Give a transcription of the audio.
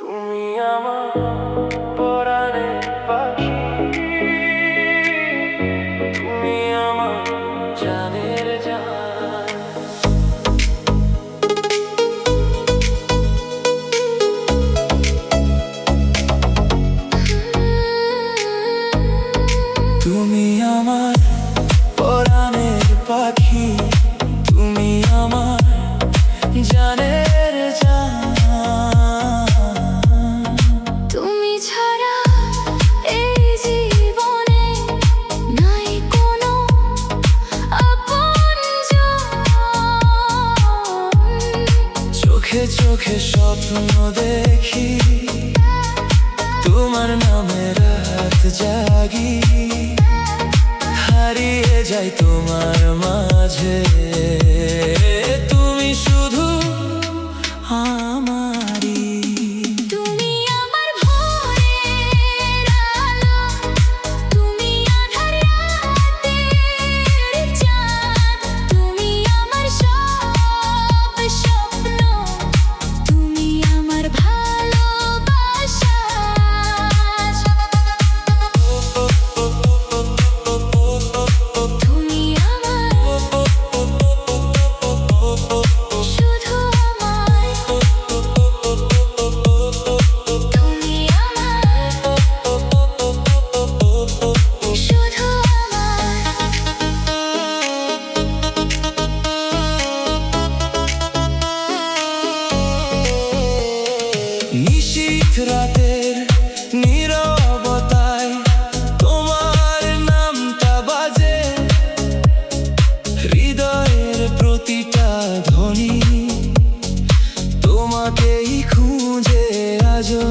তুমি আমার পরাণের পাখি, তুমি আমার জানের জান। তুমি আমার পরাণের পাখি, তুমি আমার জানের জান। তুমি ছাড়া এই জীবনে নাই কোনো আপনজন। চোখে চোখে স্বপ্ন দেখি, তোমার নামে রাত জাগি, হারিয়ে যাই তোমার মাঝে। তুমি শুধু আমারই। তুমি আমার ভোরের আলো, তুমি আঁধার রাতের চাঁদ। তুমি আমার সব স্বপ্ন, তুমি আমার ভালোবাসা। তুমি আমার, শুধু আমার। তুমি আমার, শুধু নিশীথ রাতের নীরবতায় তোমার নামটা বাজে, হৃদয়ের প্রতিটা ধ্বনি তোমাকেই খুঁজে আজও।